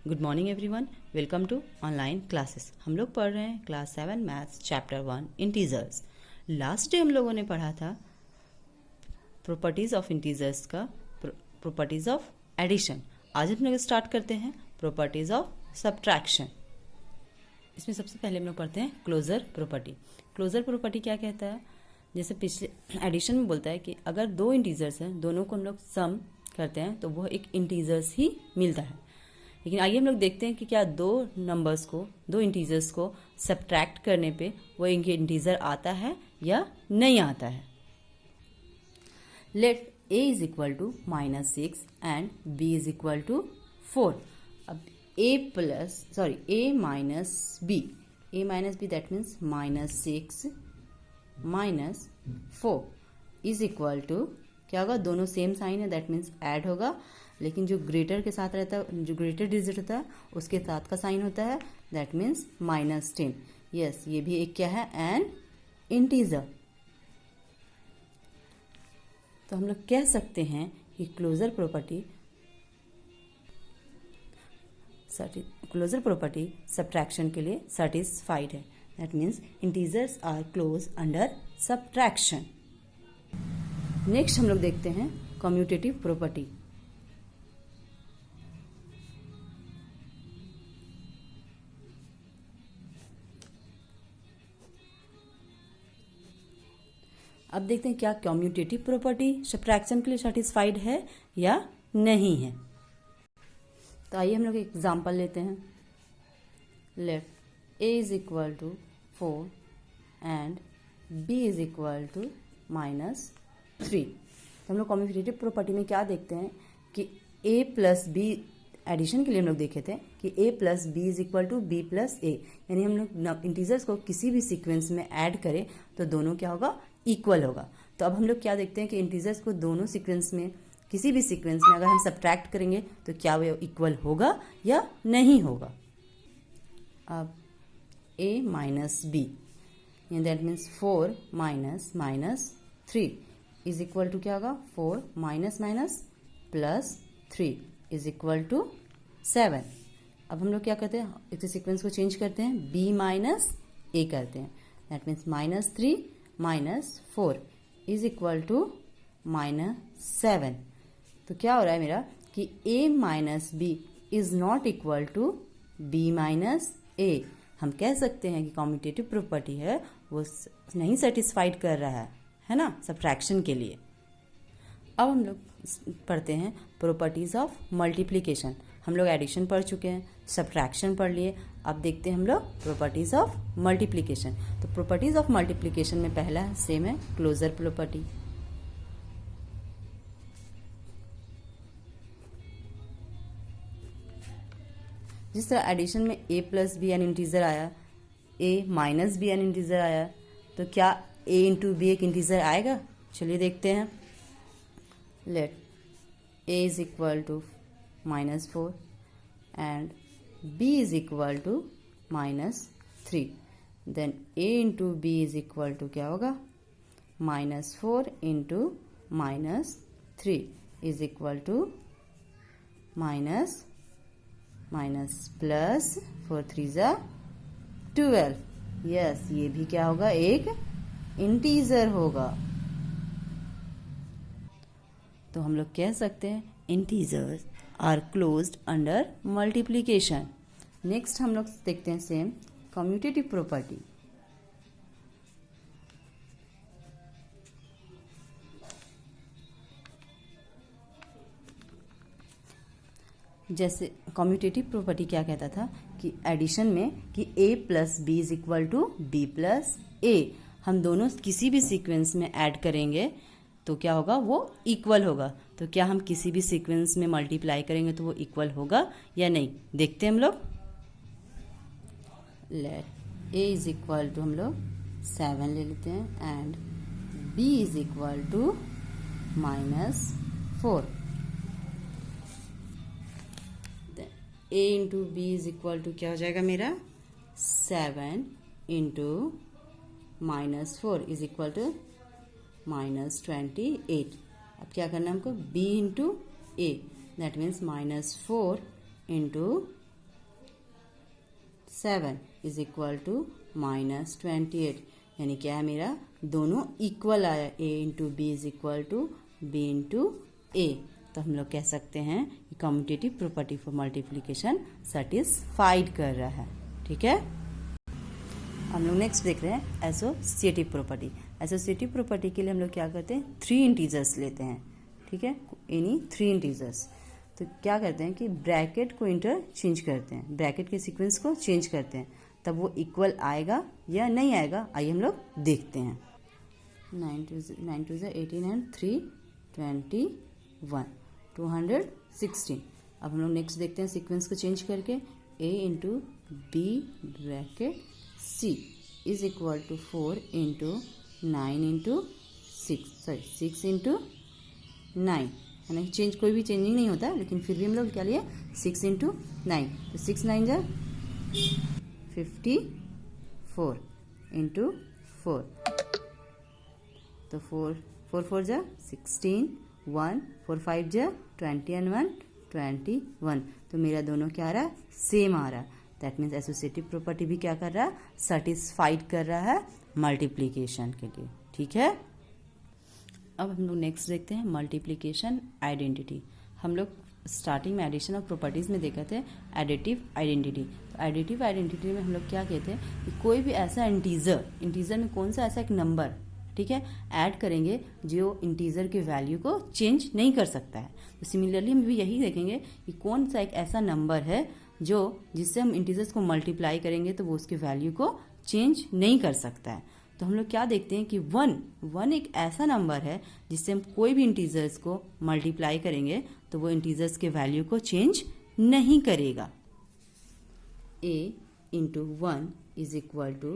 Good morning everyone, welcome to online classes. हम लोग पढ़ रहे हैं class 7 maths chapter 1 integers. Last day हम लोगों ने पढ़ा था प्रॉपर्टीज ऑफ इंटीजर्स का प्रॉपर्टीज ऑफ एडिशन। आज हम लोग स्टार्ट करते हैं प्रॉपर्टीज ऑफ सब्ट्रैक्शन। इसमें सबसे पहले हम लोग पढ़ते हैं क्लोजर प्रॉपर्टी। क्लोजर प्रॉपर्टी क्या कहता है? जैसे पिछले एडिशन में बोलता है कि अगर दो इंटीजर्स हैं, दोनों को हम लोग सम करते हैं तो वह एक इंटीजर्स ही मिलता है। लेकिन आइए हम लोग देखते हैं कि क्या दो इंटीजर्स को सब्ट्रैक्ट करने पे वो इनके इंटीजर आता है या नहीं आता है। Let a is equal to -6 and b is equal to 4। अब a minus b that means -6 -4 is equal to क्या होगा? दोनों सेम साइन है, दैट मीन्स ऐड होगा। लेकिन जो ग्रेटर के साथ रहता है, जो ग्रेटर डिजिट होता है उसके साथ का साइन होता है, दैट मीन्स -10। यस, ये भी एक क्या है? N integer. तो हम लोग कह सकते हैं कि क्लोजर प्रॉपर्टी सब्ट्रैक्शन के लिए सेटिस्फाइड है। That means integers are close under subtraction. Next हम लोग देखते हैं कम्यूटेटिव प्रॉपर्टी। अब देखते हैं क्या कम्यूटेटिव प्रॉपर्टी सब्ट्रैक्शन के लिए सेटिस्फाइड है या नहीं है। तो आइए हम लोग एक एग्जांपल लेते हैं। Let a is equal to 4 and b is equal to -3। तो हम लोग कम्यूटेटिव प्रॉपर्टी में क्या देखते हैं कि a प्लस b एडिशन के लिए हम लोग देखे थे कि a plus B is equal to B plus A, यानी हम लोग इंटीजर्स को किसी भी सीक्वेंस में ऐड करें तो दोनों क्या होगा? इक्वल होगा। तो अब हम लोग क्या देखते हैं कि इंटीजर्स को दोनों सीक्वेंस में, किसी भी सीक्वेंस में अगर हम सब्ट्रैक्ट करेंगे तो क्या वो इक्वल होगा या नहीं होगा। अब a minus b, that means 4 -3 is equal to क्या होगा? 4 minus plus 3 is equal to 7। अब हम लोग क्या करते हैं? इस सीक्वेंस को चेंज करते हैं, b माइनस ए करते हैं, that means -3 -4 is equal to -7। तो क्या हो रहा है मेरा कि a minus B is not equal to b minus A. हम कह सकते हैं कि कम्यूटेटिव प्रॉपर्टी है वो नहीं सेटिस्फाइड कर रहा है ना, सब्ट्रैक्शन के लिए। अब हम लोग पढ़ते हैं प्रॉपर्टीज ऑफ मल्टीप्लिकेशन। हम लोग एडिशन पढ़ चुके हैं, सब्ट्रैक्शन पढ़ लिए, अब देखते हैं हम लोग प्रॉपर्टीज ऑफ मल्टीप्लिकेशन। तो प्रॉपर्टीज ऑफ मल्टीप्लिकेशन में पहला सेम है क्लोजर प्रॉपर्टी। जिस तरह एडिशन में a plus b an integer आया, a minus b an integer आया, तो क्या a इंटू बी एक इंटीजर आएगा? चलिए देखते हैं। Let a is equal to -4 and b is equal to -3, then a into B is equal to क्या होगा? -4 into -3 is equal to plus 4 3 ज़ा 12। यस, ये भी क्या होगा? एक इंटीजर होगा। तो हम लोग कह सकते हैं integers are closed under multiplication. Next हम लोग देखते हैं सेम कम्यूटेटिव प्रॉपर्टी। जैसे कम्यूटेटिव प्रॉपर्टी क्या कहता था कि एडिशन में कि a plus B is equal to B plus A, हम दोनों किसी भी सीक्वेंस में ऐड करेंगे तो क्या होगा? वो इक्वल होगा। तो क्या हम किसी भी सीक्वेंस में मल्टीप्लाई करेंगे तो वो इक्वल होगा या नहीं? देखते हैं हम लोग। Let a is equal to हम लोग 7 ले लेते हैं and b is equal to -4। a into B is equal to क्या हो जाएगा मेरा? 7 इंटू -4 इज इक्वल टू -28। अब क्या करना है हमको? b into A, that means -4 into 7 is equal to -28, यानी क्या है मेरा दोनों इक्वल आया, a into B is equal to B into A. तो हम लोग कह सकते हैं कि commutative property for multiplication satisfied कर रहा है। ठीक है, हम लोग नेक्स्ट देख रहे हैं एसोसिएटिव प्रॉपर्टी। एसोसिएटिव प्रॉपर्टी के लिए हम लोग क्या करते हैं, 3 इंटीजर्स लेते हैं। ठीक है, एनी 3 इंटीजर्स। तो क्या करते हैं कि ब्रैकेट को इंटरचेंज करते हैं, ब्रैकेट के सीक्वेंस को चेंज करते हैं, तब वो इक्वल आएगा या नहीं आएगा, आइए हम लोग देखते हैं। 9 2 18 एंड 3 21 216। अब हम लोग नेक्स्ट देखते हैं सीक्वेंस को चेंज करके, a into b bracket c is equal to 4 into 9 into 6 into 9, यानी चेंज कोई भी चेंजिंग नहीं होता, लेकिन फिर भी हम लोग क्या लिए 6 इंटू 9, तो 6 9 जा 54 इंटू 4, तो 4 4 जा 16, 1 4 5 जा 20 एंड 1 21। तो मेरा दोनों क्या आ रहा है, सेम आ रहा है। दैट मीन्स एसोसिएटिव प्रॉपर्टी भी क्या कर रहा है, सेटिस्फाइड कर रहा है मल्टीप्लिकेशन के लिए। ठीक है, अब हम लोग नेक्स्ट देखते हैं मल्टीप्लिकेशन आइडेंटिटी। हम लोग स्टार्टिंग में एडिशन ऑफ प्रॉपर्टीज में देखा थे एडिटिव आइडेंटिटी। तो एडिटिव आइडेंटिटी में हम लोग क्या कहते हैं कि कोई भी ऐसा इंटीजर में कौन सा ऐसा एक नंबर, ठीक है, ऐड करेंगे जो इंटीजर के वैल्यू को चेंज नहीं कर सकता है। तो सिमिलरली हम भी यही देखेंगे कि कौन सा एक ऐसा नंबर है जो जिससे हम इंटीजर्स को मल्टीप्लाई करेंगे तो वो उसके वैल्यू को चेंज नहीं कर सकता है। तो हम लोग क्या देखते हैं कि 1 एक ऐसा नंबर है जिससे हम कोई भी इंटीजर्स को मल्टीप्लाई करेंगे तो वो इंटीजर्स के वैल्यू को चेंज नहीं करेगा। a into 1 is equal to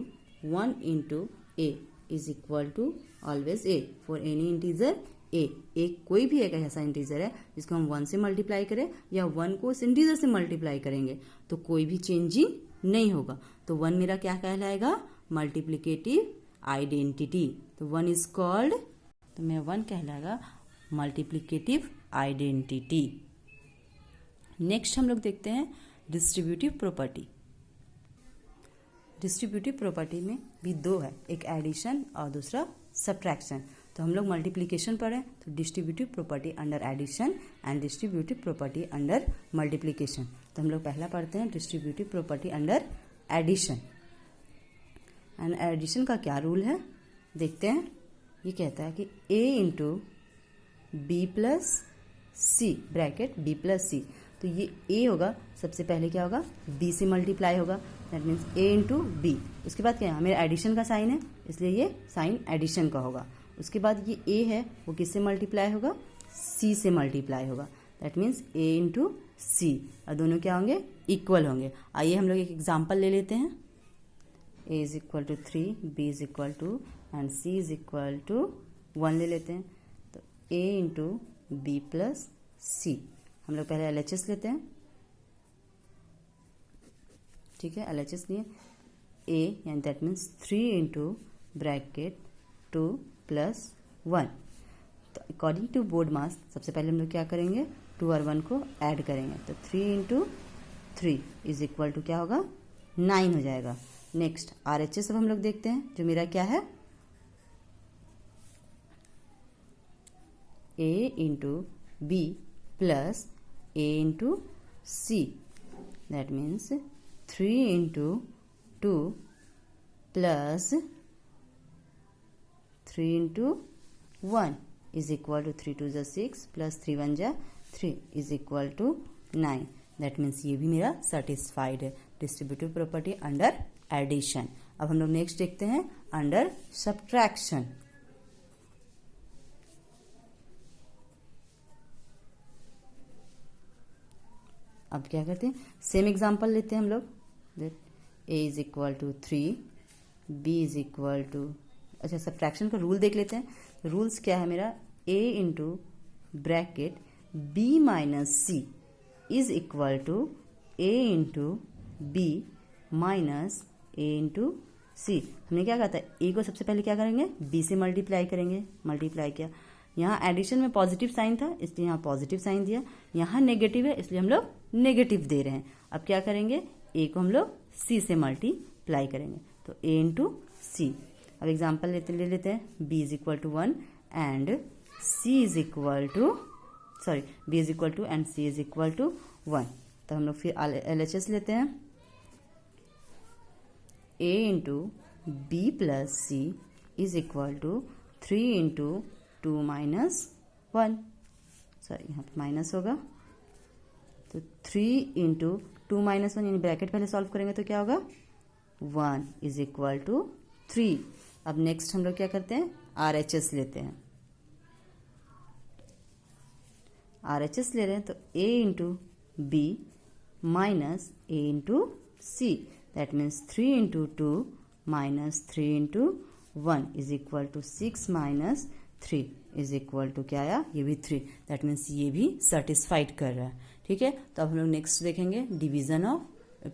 1 into a is equal to always a for any integer a। एक कोई भी एक ऐसा इंटीजर है जिसको हम 1 से मल्टीप्लाई करें या 1 को उस इंटीजर से मल्टीप्लाई करेंगे तो कोई भी चेंजिंग नहीं होगा। तो 1 मेरा क्या कहलाएगा, मल्टीप्लिकेटिव आइडेंटिटी। तो 1 इज कॉल्ड, तो मेरा 1 कहलाएगा मल्टीप्लिकेटिव आइडेंटिटी। नेक्स्ट हम लोग देखते हैं डिस्ट्रीब्यूटिव प्रॉपर्टी। डिस्ट्रीब्यूटिव प्रॉपर्टी में भी 2 है, एक एडिशन और दूसरा सब्ट्रैक्शन। तो हम लोग मल्टीप्लिकेशन पढ़े तो distributive property under addition and distributive property under multiplication. तो हम लोग पहला पढ़ते हैं distributive property under addition. And addition का क्या रूल है देखते हैं। ये कहता है कि a into B plus C bracket b plus C, तो ये a होगा, सबसे पहले क्या होगा b से मल्टीप्लाई होगा, that means a into b. उसके बाद क्या है, मेरा एडिशन का साइन है इसलिए ये साइन एडिशन का होगा। उसके बाद ये a है वो किससे मल्टीप्लाई होगा, c से मल्टीप्लाई होगा, दैट मीन्स a इंटू सी, और दोनों क्या होंगे, इक्वल होंगे। आइए हम लोग एक एग्जाम्पल ले लेते हैं। a is equal to 3, b is equal to and c is equal to 1 ले लेते हैं। तो a into B plus c, हम लोग पहले LHS लेते हैं। ठीक है, LHS लिए a यानी that means 3 into bracket 2 plus 1। तो अकॉर्डिंग टू बोर्ड मास सबसे पहले हम लोग क्या करेंगे, 2 और 1 को ऐड करेंगे, तो 3 इंटू 3 इज इक्वल टू क्या होगा 9 हो जाएगा। नेक्स्ट RHS अब हम लोग देखते हैं, जो मेरा क्या है a into B plus a into c, that means 3 into 2 plus 3 into 1 is equal to 3 2 जा 6 प्लस 3 1 जा 3 is equal to 9। That means ये भी मेरा सेटिस्फाइड है डिस्ट्रीब्यूटिव प्रॉपर्टी अंडर एडिशन। अब हम लोग नेक्स्ट देखते हैं अंडर सब्ट्रैक्शन। अब क्या करते हैं, सेम एग्जांपल लेते हैं हम लोग। a is equal to 3, b is equal to, अच्छा सब्ट्रैक्शन का रूल देख लेते हैं। रूल्स क्या है मेरा, a into bracket b minus C is equal to a into B minus a into C. हमने क्या कहा था, a को सबसे पहले क्या करेंगे, b से मल्टीप्लाई करेंगे, मल्टीप्लाई किया, यहाँ एडिशन में पॉजिटिव साइन था इसलिए यहाँ पॉजिटिव साइन दिया, यहाँ नेगेटिव है इसलिए हम लोग नेगेटिव दे रहे हैं। अब क्या करेंगे, ए को हम लोग सी से मल्टीप्लाई करेंगे, तो ए इंटू सी। अब एग्जाम्पल ले लेते हैं, b is equal to 1 and c is equal to b is equal to and c is equal to 1। तो हम लोग फिर LHS लेते हैं, a into B plus c is equal to 3 into 2 minus 1, sorry यहाँ पे माइनस होगा, तो 3 इंटू 2 माइनस 1 यानी ब्रैकेट पहले सॉल्व करेंगे तो क्या होगा 1 इज इक्वल टू 3। अब नेक्स्ट हम लोग क्या करते हैं, RHS लेते हैं, RHS ले रहे हैं तो a into B minus a into c, that means 3 into 2 minus 3 into 1 is equal to 6 minus 3 is equal to क्या आया, ये भी 3, दैट मीन्स ये भी सेटिस्फाइड कर रहा है। ठीक है, तो अब हम लोग नेक्स्ट देखेंगे division of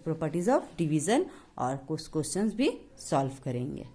properties of division और कुछ क्वेश्चंस भी सॉल्व करेंगे।